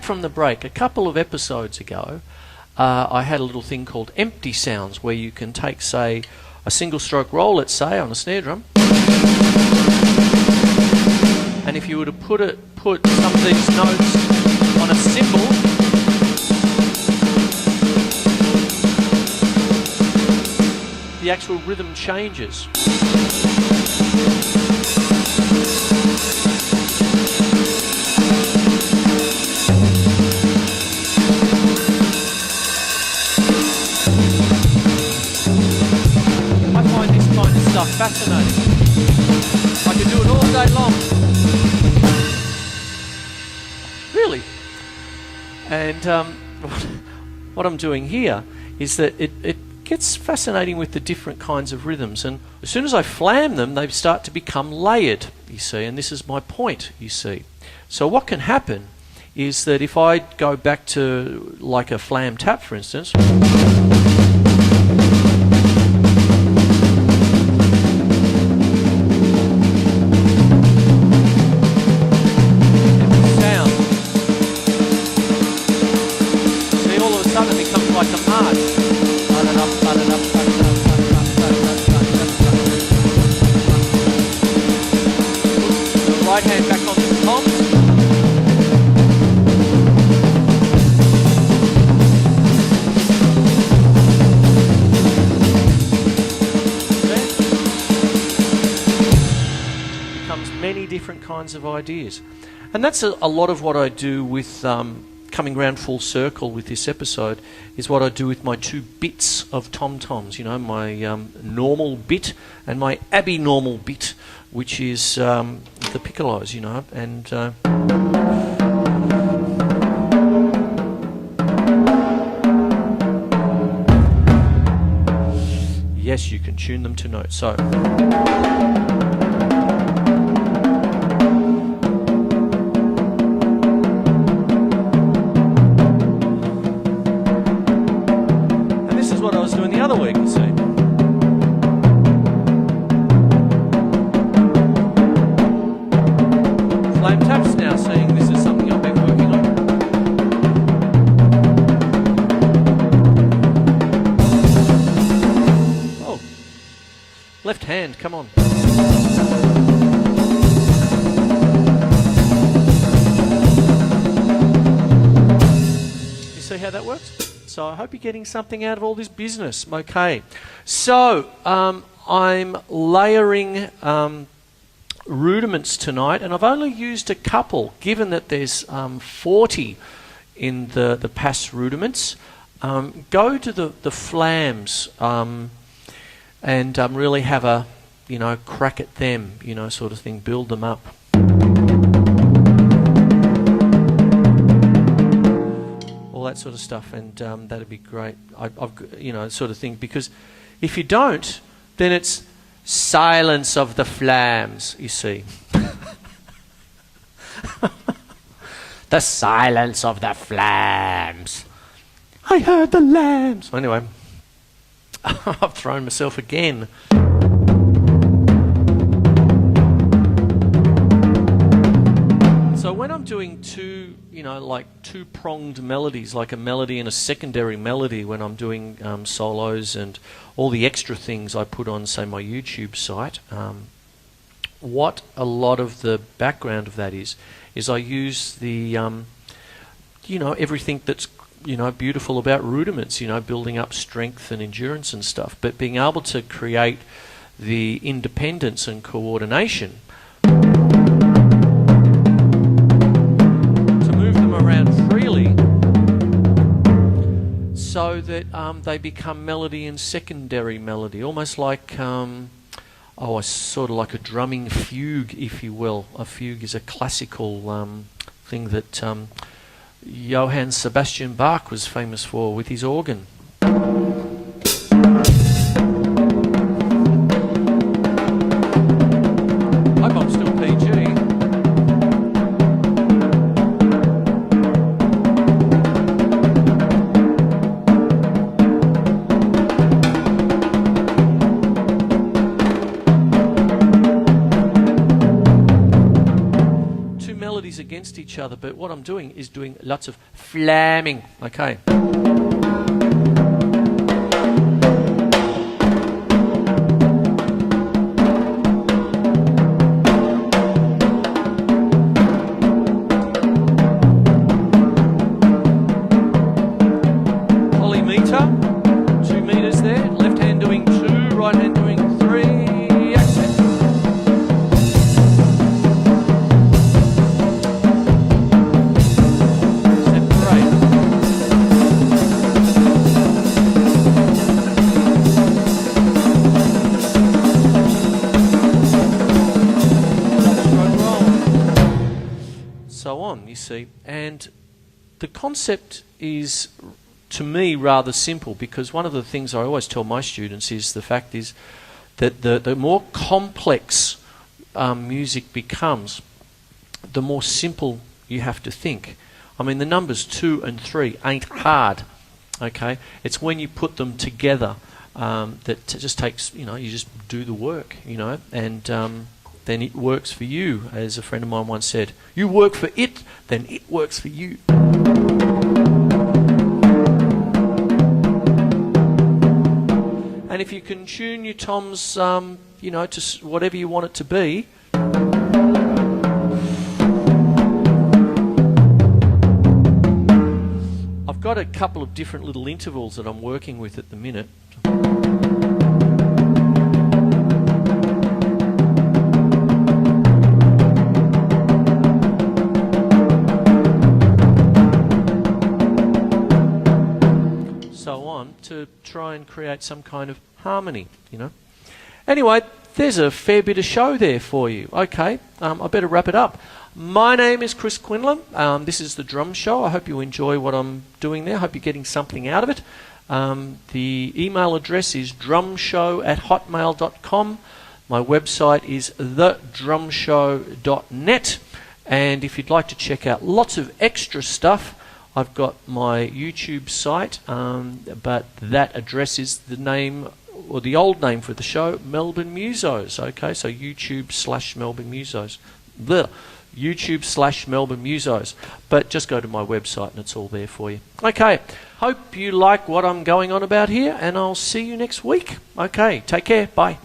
from the break, a couple of episodes ago, I had a little thing called empty sounds, where you can take, say, a single stroke roll, let's say, on a snare drum, and if you were to put some of these notes on a cymbal, the actual rhythm changes. I find this kind of stuff fascinating. I could do it all day long. Really. And what I'm doing here is that it gets fascinating with the different kinds of rhythms, and as soon as I flam them, they start to become layered, you see, and this is my point, you see. So what can happen is that if I go back to like a flam tap, for instance, sound, see, all of a sudden it becomes like a march. Right hand back on the tom. Becomes many different kinds of ideas. And that's a lot of what I do with coming round full circle with this episode, is what I do with my two bits of tom-toms, you know, my normal bit and my abnormal bit, which is the piccolos, you know, and yes, you can tune them to notes. So what I was doing the other week, you see. Flame taps now, saying this is something I've been working on. Oh, left hand, come on. You see how that works? So I hope you're getting something out of all this business. Okay, so I'm layering rudiments tonight, and I've only used a couple, given that there's 40 in the pass rudiments. Go to the flams and really have a, you know, crack at them, you know, sort of thing, build them up. That sort of stuff, and that'd be great. I've you know, sort of thing, because if you don't, then it's silence of the flams, you see. The silence of the flams. I heard the lambs. Anyway, I've thrown myself again. So when I'm doing two, you know, like two-pronged melodies, like a melody and a secondary melody, when I'm doing solos and all the extra things I put on, say, my YouTube site, what a lot of the background of that is I use the, you know, everything that's, you know, beautiful about rudiments, you know, building up strength and endurance and stuff, but being able to create the independence and coordination so that they become melody and secondary melody, almost like sort of like a drumming fugue, if you will. A fugue is a classical thing that Johann Sebastian Bach was famous for with his organ. I hope I'm still PG. against each other, but what I'm doing is doing lots of flamming. Okay. Polymeter, 2 meters there. Left hand doing 2, right hand doing 3. Accent. Separate. Double stroke roll. So on, you see. And the concept is, to me, rather simple, because one of the things I always tell my students is the fact is that the more complex music becomes, the more simple you have to think. I mean, the numbers 2 and 3 ain't hard, okay? It's when you put them together that just takes, you just do the work, and then it works for you. As a friend of mine once said, you work for it, then it works for you. And if you can tune your toms, to whatever you want it to be. I've got a couple of different little intervals that I'm working with at the minute. To try and create some kind of harmony, Anyway, there's a fair bit of show there for you. Okay, I better wrap it up. My name is Chris Quinlan. This is the Drum Show. I hope you enjoy what I'm doing there. I hope you're getting something out of it. The email address is drumshow@hotmail.com. My website is thedrumshow.net. And if you'd like to check out lots of extra stuff, I've got my YouTube site, but that address is the name, or the old name for the show, Melbourne Musos. Okay, so YouTube/Melbourne Musos. YouTube/Melbourne Musos. But just go to my website and it's all there for you. Okay, hope you like what I'm going on about here, and I'll see you next week. Okay, take care. Bye.